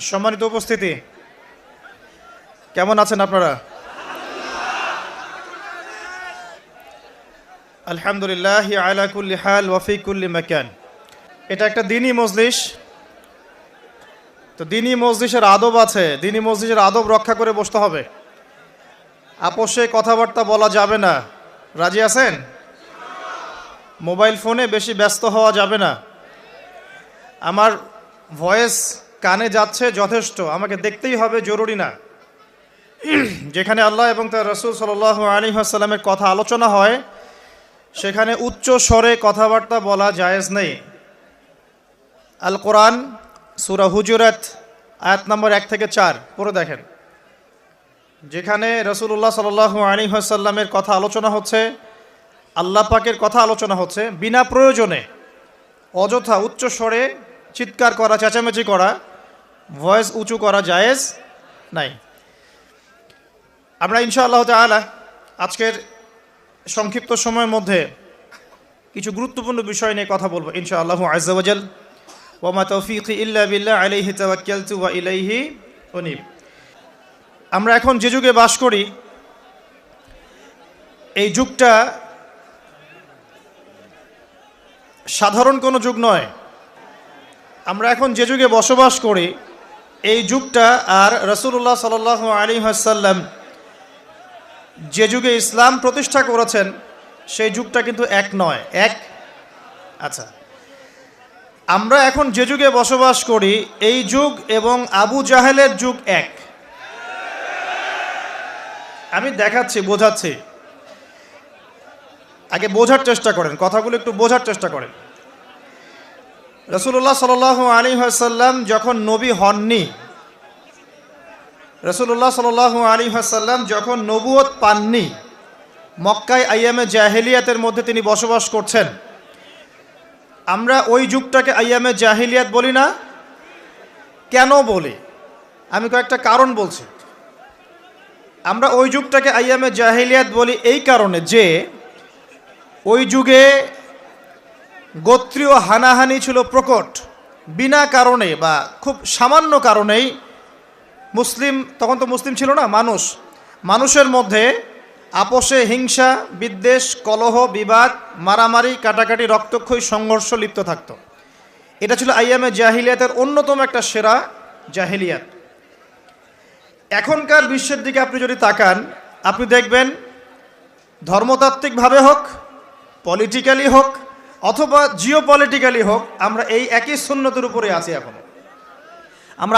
সম্মানিত উপস্থিতি, কেমন আছেন আপনারা? আলহামদুলিল্লাহ আলা কুল্লি হাল ওয়া ফি কুল্লি মাকান। এটা একটা দ্বীনি মজলিস, তো দ্বীনি মজলিসের আদব আছে। দ্বীনি মজলিসের আদব রক্ষা করে বসতে হবে। আপোষে কথাবার্তা বলা যাবে না। রাজি আছেন? মোবাইল ফোনে বেশি ব্যস্ত হওয়া যাবে না। আমার ভয়েস কানে যাচ্ছে যথেষ্ট, আমাকে দেখতেই হবে জরুরি না। যেখানে আল্লাহ এবং তার রাসূল সাল্লাল্লাহু আলাইহি ওয়াসাল্লামের কথা আলোচনা হয় সেখানে উচ্চ স্বরে কথাবার্তা বলা জায়েজ নেই। আল কোরআন সূরা হুজুরাত আয়াত নম্বর 1 থেকে 4 পড়ে দেখেন। যেখানে রাসূলুল্লাহ সাল্লাল্লাহু আলাইহি ওয়াসাল্লামের কথা আলোচনা হচ্ছে, আল্লাহ পাকের কথা আলোচনা হচ্ছে, বিনা প্রয়োজনে অযথা উচ্চ স্বরে চিৎকার করা, চেঁচামেচি করা, ভয়েস উঁচু করা জায়েজ নাই। আমরা ইনশাআল্লাহ তাআলা আজকের সংক্ষিপ্ত সময়ের মধ্যে কিছু গুরুত্বপূর্ণ বিষয় নিয়ে কথা বলবো ইনশাআল্লাহু আযজা ওয়া জাল। ওয়া মা তাওফীকি ইল্লা বিল্লাহ আলাইহি তাওয়াক্কালতু ওয়া ইলাইহি উনীব। আমরা এখন যে যুগে বাস করি, এই যুগটা সাধারণ কোনো যুগ নয়। আমরা এখন যে যুগে বসবাস করি এই যুগটা আর রাসূলুল্লাহ সাল্লাল্লাহু আলাইহি ওয়াসাল্লাম যে যুগে ইসলাম প্রতিষ্ঠা করেছেন সেই যুগটা কিন্তু এক নয়। আচ্ছা, আমরা এখন যে যুগে বসবাস করি এই যুগ এবং আবু জাহেলের যুগ এক। আমি দেখাচ্ছি, বোঝাচ্ছি, আগে বোঝার চেষ্টা করেন, কথাগুলো একটু বোঝার চেষ্টা করেন। রাসূলুল্লাহ সাল্লাল্লাহু আলাইহি ওয়াসাল্লাম যখন নবী হননি, রাসূলুল্লাহ সাল্লাল্লাহু আলাইহি ওয়াসাল্লাম যখন নবুয়ত পাননি, মক্কায় আইয়ামে জাহেলিয়াতের মধ্যে তিনি বসবাস করছেন। আমরা ওই যুগটাকে আইয়ামে জাহেলিয়াত বলি না। কেন বলি? আমি কয়েকটা কারণ বলছি। আমরা ওই যুগটাকে আইয়ামে জাহেলিয়াত বলি এই কারণে যে ওই যুগে গোত্রীয় হানাহানি ছিল প্রকট। বিনা কারণে বা খুব সামান্য কারণেই মুসলিম, তখন তো মুসলিম ছিল না, মানুষের মধ্যে আপোষে হিংসা, বিদ্বেষ, কলহ, বিবাদ, মারামারি, কাটাকাটি, রক্তক্ষয়ী সংঘর্ষ লিপ্ত থাকত। এটা ছিল আইয়ামে জাহিলিয়াতের অন্যতম একটা সেরা জাহিলিয়াত। এখনকার বিশ্বের দিকে আপনি যদি তাকান, আপনি দেখবেন ধর্মতাত্ত্বিকভাবে হোক, পলিটিক্যালি হোক, অথবা জিওপলিটিক্যালি হোক, আমরা এই একই সুন্নতের উপরে আছি এখনো।